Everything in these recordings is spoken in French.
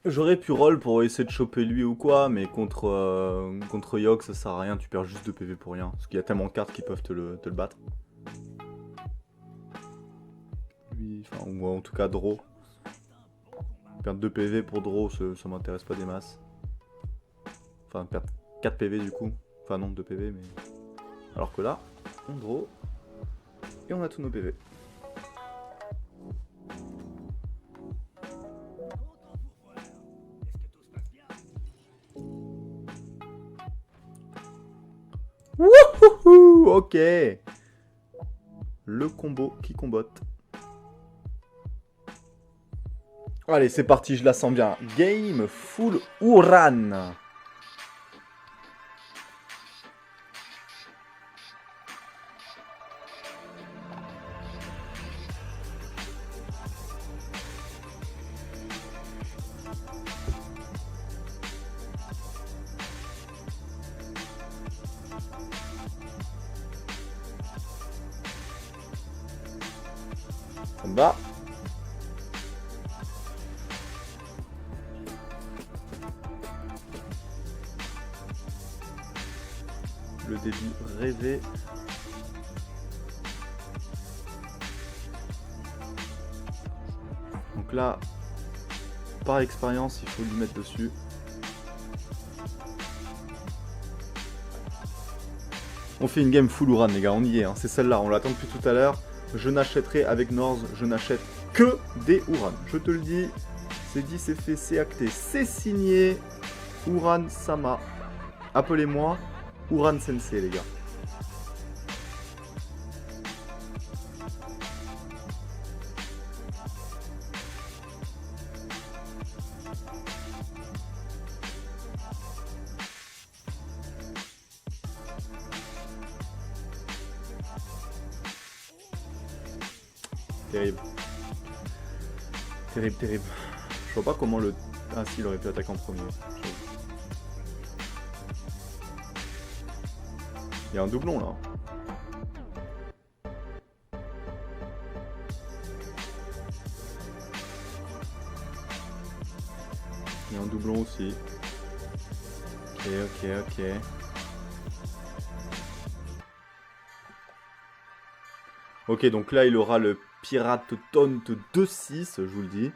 J'aurais pu roll pour essayer de choper lui ou quoi, mais contre Yogg ça sert à rien, tu perds juste 2 PV pour rien. Parce qu'il y a tellement de cartes qui peuvent te le battre. Lui, enfin, ou en tout cas draw. Perdre 2 PV pour draw, ça m'intéresse pas des masses. Enfin, perdre 4 PV du coup. Enfin non, 2 PV, mais... Alors que là, on draw, et on a tous nos PV. Wouhou, ok. Le combo qui combotte. Allez, c'est parti, je la sens bien. Game full Uran. Ça me va. Le début rêvé. Donc là, par expérience, il faut lui mettre dessus. On fait une game full Uran, les gars, on y est. Hein. C'est celle-là, on l'attend depuis tout à l'heure. Je n'achèterai avec Norz, je n'achète que des Uran. Je te le dis, c'est dit, c'est fait, c'est acté, c'est signé. Uran Sama. Appelez-moi Uran Sensei, les gars. Terrible. Terrible, terrible. Je vois pas comment le... Ah si, il aurait pu attaquer en premier. Il y a un doublon, là. Il y a un doublon aussi. Ok, ok, ok. Ok, donc là, il aura le Pirate Taunt 2-6, je vous le dis.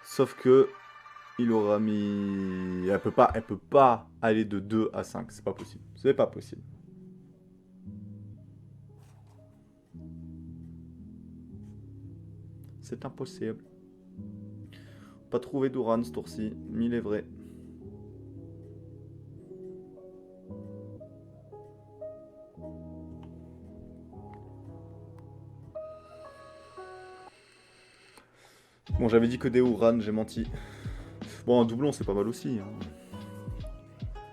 Sauf que il aura mis... Elle peut pas aller de 2 à 5, c'est pas possible. C'est pas possible. C'est impossible. Pas trouvé d'Uran ce tour-ci, mais il est vrai. Bon, j'avais dit que des Uran, j'ai menti. Bon, un doublon, c'est pas mal aussi. Hein.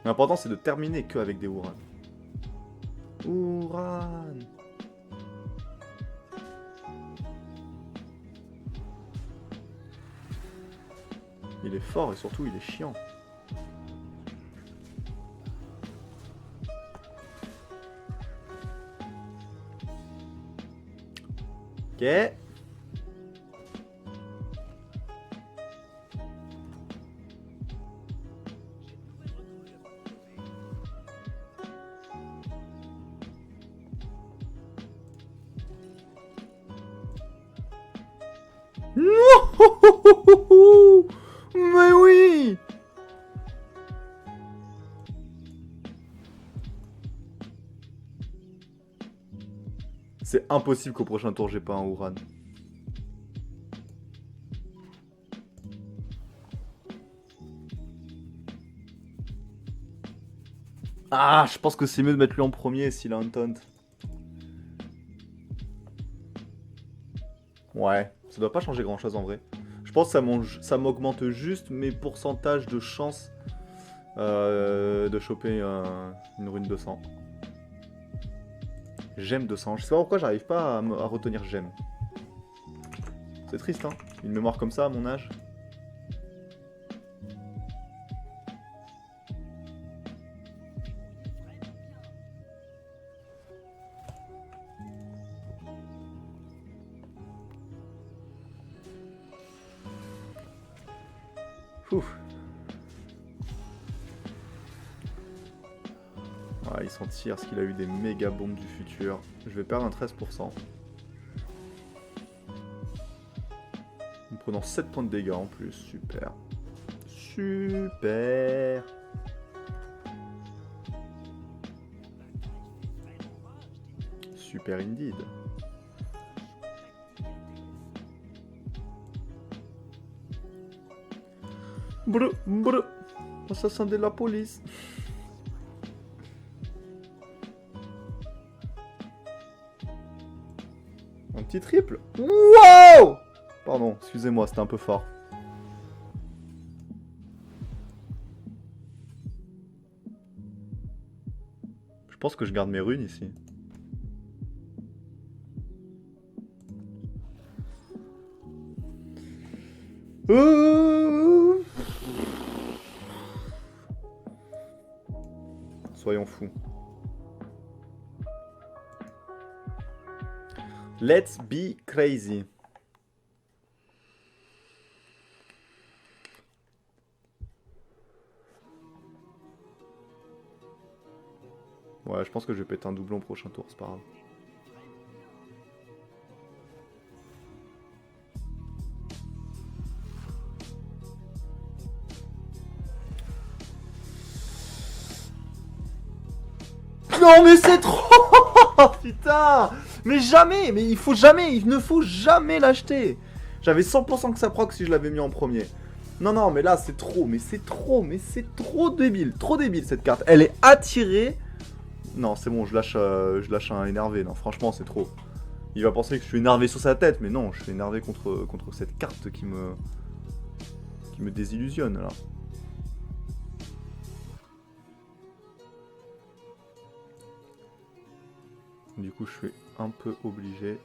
L'important, c'est de terminer que avec des Uran. Uran. Il est fort et surtout, il est chiant. Ok. Mais oui. C'est impossible qu'au prochain tour, j'ai pas un Uran. Ah, je pense que c'est mieux de mettre lui en premier s'il a un taunt. Ouais, ça doit pas changer grand chose en vrai. Je pense que ça m'augmente juste mes pourcentages de chance de choper une rune 200. J'aime 200. Je sais pas pourquoi j'arrive pas à retenir j'aime. C'est triste, hein. Une mémoire comme ça à mon âge. Ouf. Ah, il s'en tire parce qu'il a eu des méga bombes du futur. Je vais perdre un 13%. En prenant 7 points de dégâts en plus. Super. Super. Super indeed. Brr, brr. Assassin de la police. Un petit triple. Wow! Pardon, excusez-moi, c'était un peu fort. Je pense que je garde mes runes ici. Soyons fous. Let's be crazy. Ouais, je pense que je vais péter un doublon au prochain tour, c'est pas grave. Non mais c'est trop. Putain. Mais jamais. Mais il faut jamais. Il ne faut jamais l'acheter. J'avais 100% que ça proc si je l'avais mis en premier. Non non mais là c'est trop. Mais c'est trop. Mais c'est trop débile. Trop débile cette carte. Elle est attirée. Non c'est bon je lâche un énervé. Non franchement c'est trop. Il va penser que je suis énervé sur sa tête. Mais non je suis énervé contre cette carte qui me désillusionne là. Du coup, je suis un peu obligé.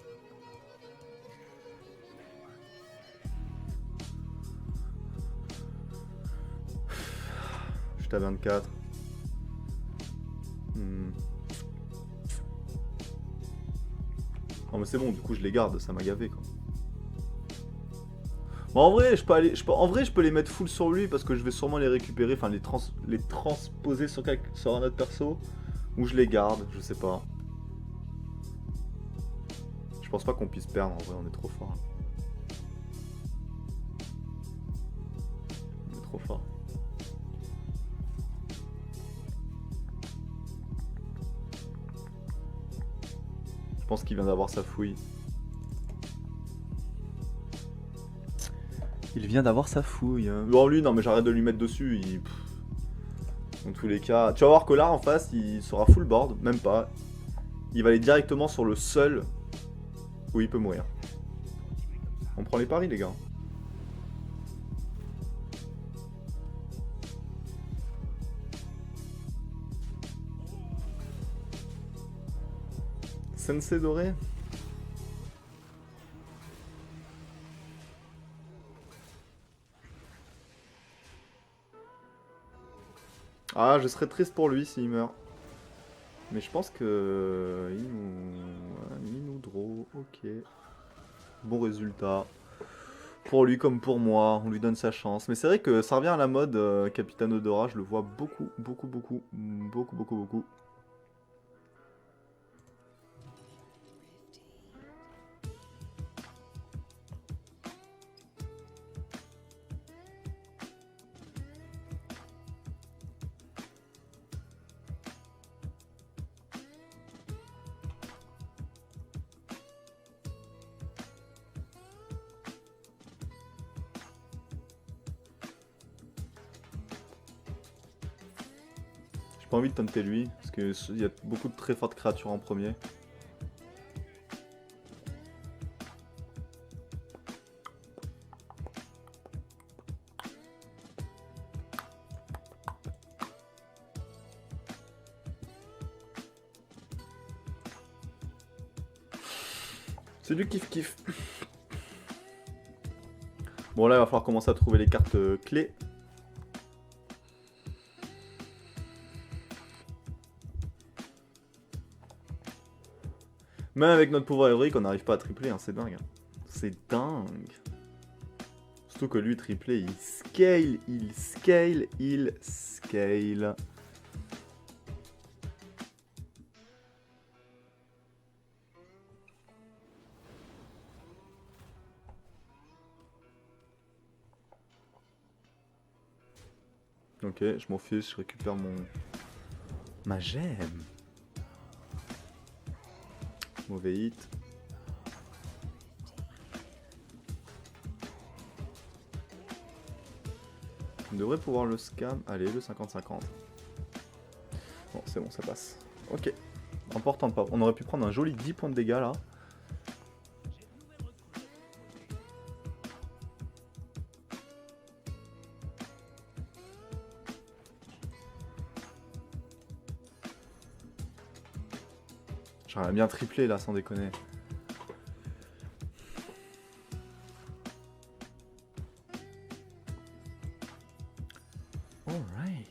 Je suis à 24. Non mais c'est bon, du coup je les garde, ça m'a gavé quoi. Bon, en vrai, je peux les mettre full sur lui parce que je vais sûrement les récupérer, enfin les transposer sur un autre perso. Ou je les garde, je sais pas. Je pense pas qu'on puisse perdre, en vrai, on est trop fort. On est trop fort. Je pense qu'il vient d'avoir sa fouille. Il vient d'avoir sa fouille. Bon, lui, non, mais j'arrête de lui mettre dessus. Dans tous les cas. Tu vas voir que là, en face, il sera full board. Même pas. Il va aller directement sur le seul où il peut mourir. On prend les paris, les gars. Sensei doré. Ah, je serais triste pour lui s'il meurt. Mais je pense que... Il nous draw, ok. Bon résultat. Pour lui comme pour moi, on lui donne sa chance. Mais c'est vrai que ça revient à la mode, Capitaine Odora, je le vois beaucoup. J'ai pas envie de tenter lui, parce qu'il y a beaucoup de très fortes créatures en premier. C'est du kiff-kiff. Bon là il va falloir commencer à trouver les cartes clés. Même avec notre pouvoir héroïque on n'arrive pas à tripler, hein, c'est dingue. C'est dingue. Surtout que lui, triplé, il scale, il scale, il scale. Ok, je m'en fiche, je récupère ma gemme. Mauvais hit. On devrait pouvoir le scam. Allez, le 50-50. Bon, c'est bon, ça passe. Ok. Important de pas. On aurait pu prendre un joli 10 points de dégâts là. J'aurais bien triplé là, sans déconner. Alright.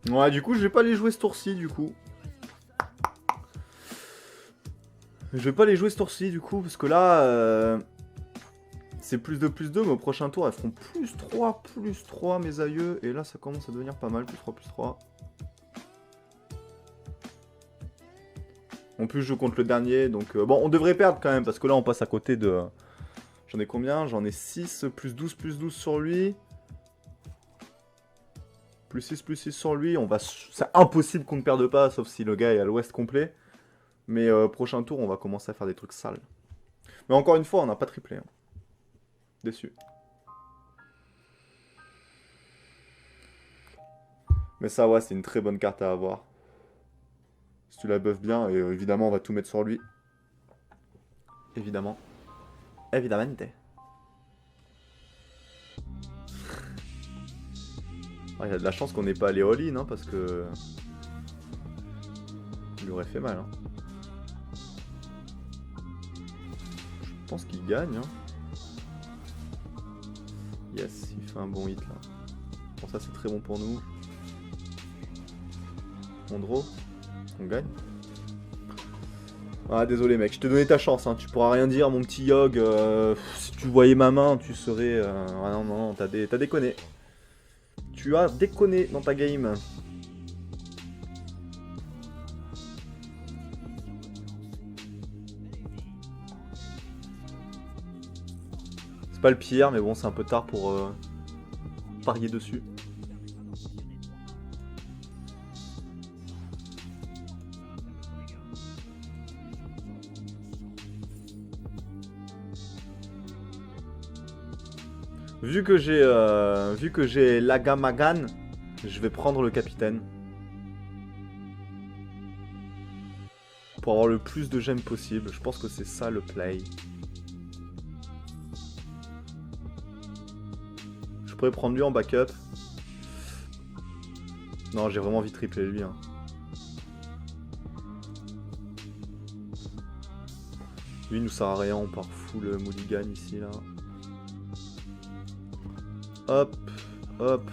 Ouais, du coup, je vais pas les jouer ce tour-ci, du coup. Je vais pas les jouer ce tour-ci, du coup, parce que là, c'est plus 2, mais au prochain tour, elles feront plus 3, mes aïeux. Et là, ça commence à devenir pas mal, plus 3. En plus, je joue contre le dernier, donc... bon, on devrait perdre quand même, parce que là, on passe à côté de... J'en ai combien? J'en ai 6, plus 12 sur lui. Plus 6 sur lui, on va... C'est impossible qu'on ne perde pas, sauf si le gars est à l'ouest complet. Mais prochain tour, on va commencer à faire des trucs sales. Mais encore une fois, on n'a pas triplé. Hein. Déçu. Mais ça, ouais, c'est une très bonne carte à avoir. Si tu la buffes bien, et évidemment, on va tout mettre sur lui. Évidemment. Évidemment. Il y a de la chance qu'on n'ait pas allé all-in, hein, parce que... Il lui aurait fait mal. Hein. Je pense qu'il gagne. Hein. Yes, il fait un bon hit là. Bon, ça c'est très bon pour nous. On draw. On gagne. Ah, désolé mec, je te donnais ta chance, hein. Tu pourras rien dire, mon petit Yogg. Si tu voyais ma main, tu serais... Ah non, non, t'as déconné. Tu as déconné dans ta game. C'est pas le pire, mais bon, c'est un peu tard pour parier dessus. Vu que j'ai l'Agamagan, je vais prendre le capitaine. Pour avoir le plus de gemmes possible. Je pense que c'est ça le play. Je pourrais prendre lui en backup. Non, j'ai vraiment envie de tripler lui. Hein. Lui, il nous sert à rien, on part full mulligan ici, là. Hop, hop.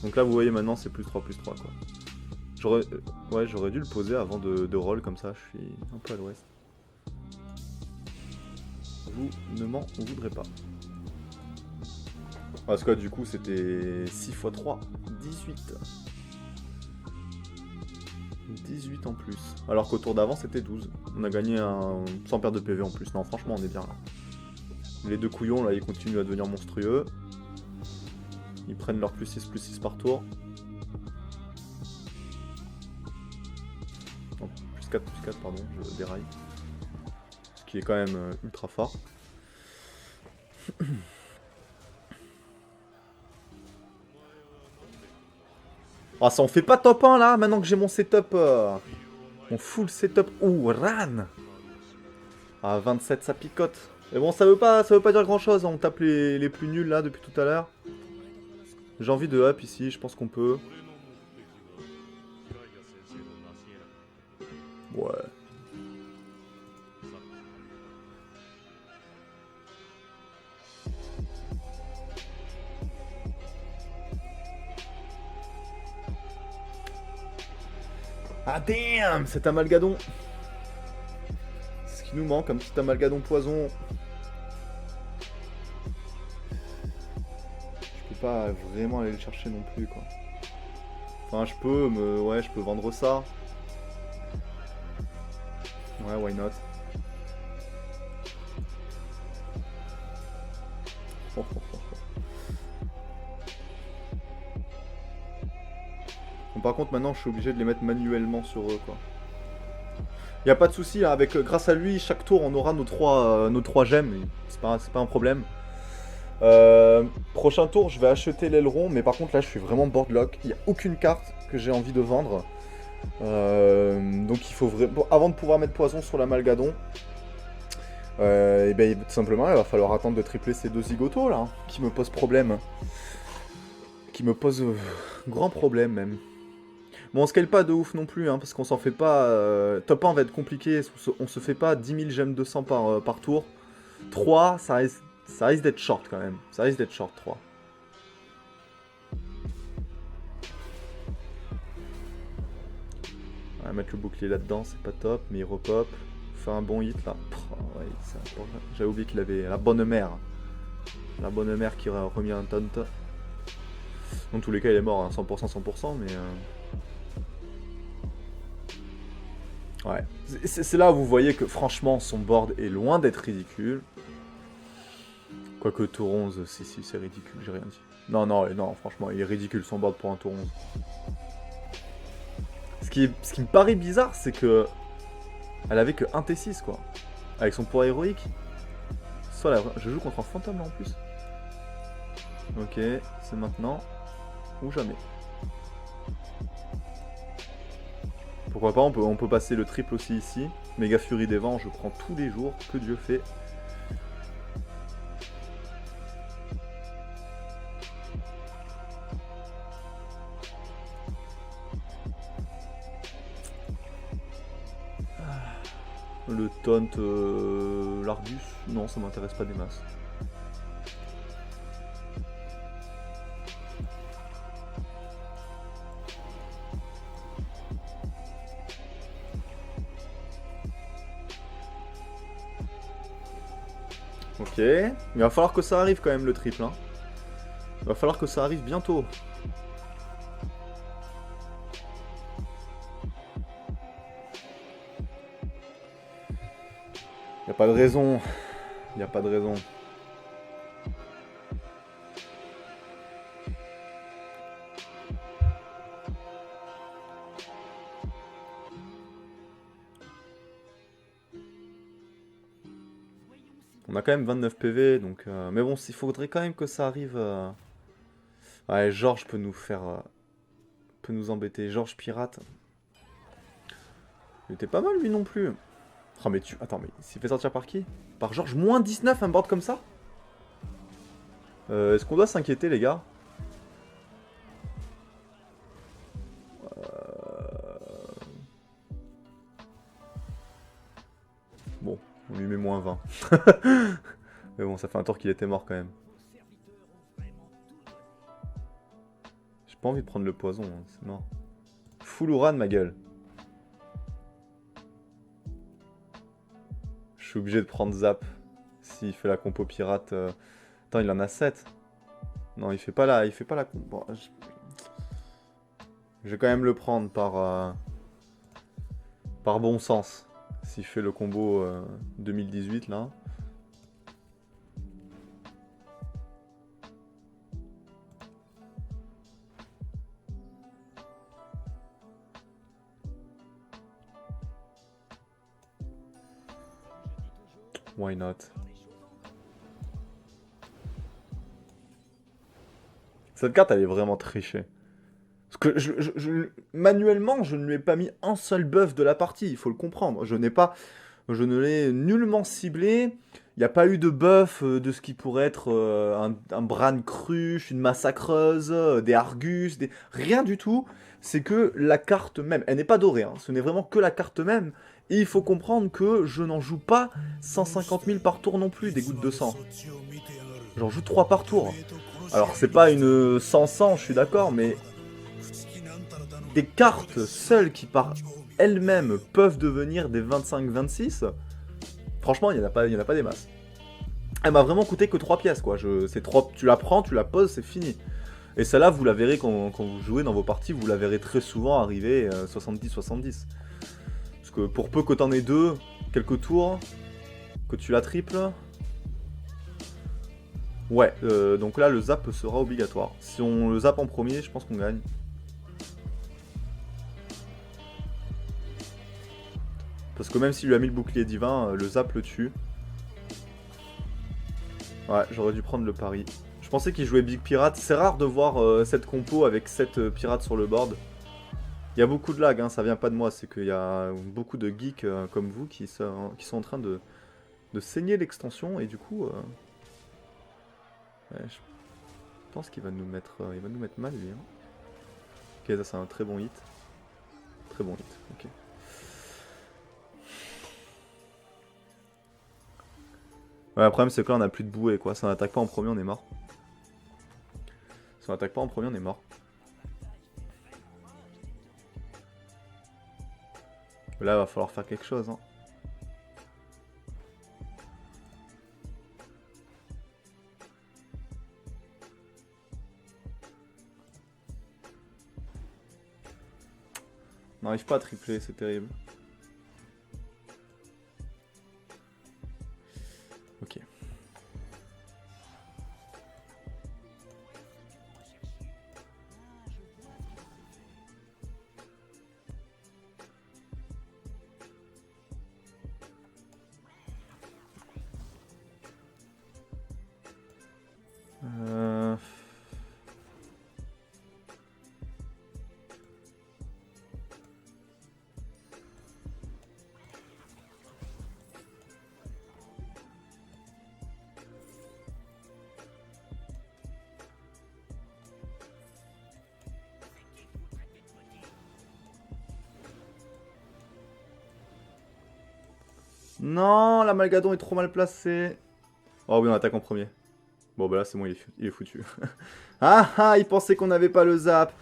Donc là, vous voyez, maintenant, c'est plus 3, quoi. J'aurais dû le poser avant de roll, comme ça, je suis un peu à l'ouest. Vous ne m'en voudrez pas. Parce que du coup, c'était 6 x 3, 18. 18 en plus. Alors qu'au tour d'avant, c'était 12. On a gagné sans perdre de PV en plus. Non, franchement, on est bien là. Les deux couillons, là, ils continuent à devenir monstrueux. Ils prennent leur plus 6 par tour. Non, plus 4, pardon, je déraille. Ce qui est quand même ultra fort. Ah, ça on fait pas top 1 là, maintenant que j'ai mon setup. Mon full setup. Ouh, Ran. Ah, 27, ça picote. Mais bon, ça veut pas dire grand chose. On tape les plus nuls là depuis tout à l'heure. J'ai envie de up ici, je pense qu'on peut. Ouais. Ah damn, cet amalgadon. C'est ce qui nous manque, un petit amalgadon poison. Je peux pas vraiment aller le chercher non plus, quoi. Enfin, je peux, mais ouais, je peux vendre ça. Ouais, why not. Oh, oh, oh. Bon, par contre, maintenant, je suis obligé de les mettre manuellement sur eux, quoi. Y a pas de souci, hein, avec, grâce à lui, chaque tour, on aura nos trois gemmes. C'est pas un problème. Prochain tour, je vais acheter l'aileron, mais par contre, là, je suis vraiment boardlock. Il n'y a aucune carte que j'ai envie de vendre. Donc, il faut vraiment... Avant de pouvoir mettre poison sur l'amalgadon, et ben, tout simplement, il va falloir attendre de tripler ces deux zigotos, là, hein, qui me posent problème. Qui me posent grand problème, même. Bon, on scale pas de ouf non plus, hein, parce qu'on s'en fait pas... top 1 va être compliqué, on se fait pas 10 000 gemmes de sang par tour. 3, ça risque d'être short, quand même. Ça risque d'être short, 3. On va mettre le bouclier là-dedans, c'est pas top, mais il repop. Faire un bon hit, là. Oh, ouais, j'avais oublié qu'il avait la bonne mère. La bonne mère qui aurait remis un taunt. Dans tous les cas, il est mort, hein, 100%, mais... Ouais. C'est là où vous voyez que, franchement, son board est loin d'être ridicule. Quoique tour 11, si, c'est ridicule, j'ai rien dit. Non, franchement, il est ridicule son board pour un tour 11. Ce qui me paraît bizarre, c'est que... Elle avait que 1 T6, quoi. Avec son pouvoir héroïque. Soit là, je joue contre un fantôme, là, en plus. Ok, c'est maintenant. Ou jamais. Pourquoi pas, on peut passer le triple aussi ici. Méga Furie des Vents, je prends tous les jours, que Dieu fait. Le taunt, l'Ardus, non, ça m'intéresse pas des masses. Ok, il va falloir que ça arrive quand même le triple, hein. Il va falloir que ça arrive bientôt. Y a pas de raison. Y a pas de raison. On a quand même 29 PV, donc... mais bon, il faudrait quand même que ça arrive... Ouais, Georges peut nous faire... peut nous embêter. Georges Pirate. Il était pas mal, lui, non plus. Oh, mais tu... Attends, mais il s'est fait sortir par qui? Par Georges, moins 19, un board comme ça? Est-ce qu'on doit s'inquiéter, les gars? Bon, on lui met moins 20. Mais bon, ça fait un tour qu'il était mort, quand même. J'ai pas envie de prendre le poison, hein, c'est mort. Full Uran, ma gueule. Je suis obligé de prendre Zap. S'il fait la compo pirate... Attends, il en a 7. Non, il fait pas la compo... Bon, je vais quand même le prendre par bon sens. S'il fait le combo 2018, là. Why not? Cette carte, elle est vraiment trichée. Parce que manuellement, je ne lui ai pas mis un seul buff de la partie, il faut le comprendre. Je ne l'ai nullement ciblé. Il n'y a pas eu de buff de ce qui pourrait être un Bran Crush, une Massacreuse, des Argus, rien du tout. C'est que la carte même, elle n'est pas dorée, hein, ce n'est vraiment que la carte même. Et il faut comprendre que je n'en joue pas 150 000 par tour non plus, des gouttes de sang. J'en joue 3 par tour. Alors c'est pas une 100-100, je suis d'accord, mais des cartes seules qui par elles-mêmes peuvent devenir des 25-26, franchement il n'y en a pas des masses. Elle m'a vraiment coûté que 3 pièces quoi, tu la prends, tu la poses, c'est fini. Et celle-là vous la verrez quand vous jouez dans vos parties, vous la verrez très souvent arriver 70-70. Parce que pour peu que t'en aies deux, quelques tours, que tu la triples... Ouais, donc là le zap sera obligatoire. Si on le zappe en premier, je pense qu'on gagne. Parce que même s'il lui a mis le bouclier divin, le zap le tue. Ouais, j'aurais dû prendre le pari. Je pensais qu'il jouait Big Pirate. C'est rare de voir cette compo avec 7 pirates sur le board. Il y a beaucoup de lag, hein, ça vient pas de moi. C'est qu'il y a beaucoup de geeks comme vous qui sont en train de saigner l'extension. Et du coup... ouais, je pense qu'il va nous mettre mal lui. Hein. Ok, ça c'est un très bon hit. Très bon hit, ok. Ouais, le problème c'est que là on a plus de bouée quoi. Si on attaque pas en premier, on est mort. Si on attaque pas en premier, on est mort. Là, il va falloir faire quelque chose. Hein. On n'arrive pas à tripler, c'est terrible. Ok. Non, la Malgadon est trop mal placée. Oh oui, on attaque en premier. Bon, bah là, c'est bon, il est foutu. Ah ah, il pensait qu'on n'avait pas le zap.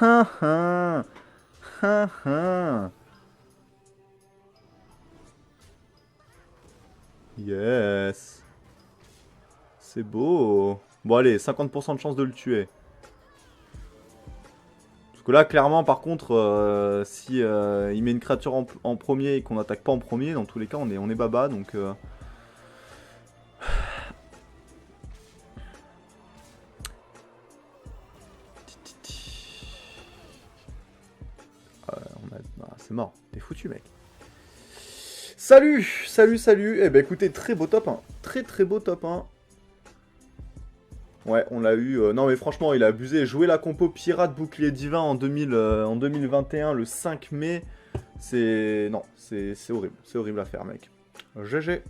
Ah ah. Ah ah. Yes. C'est beau. Bon, allez, 50% de chance de le tuer. Parce que là, clairement, par contre, si il met une créature en premier et qu'on n'attaque pas en premier, dans tous les cas, on est baba, donc... c'est mort, t'es foutu, mec. Salut, salut, salut. Eh ben écoutez, très beau top 1. Très très beau top 1. Ouais, on l'a eu. Non mais franchement, il a abusé. Jouer la compo pirate bouclier divin en 2021, le 5 mai, c'est... Non, c'est horrible. C'est horrible à faire, mec. GG.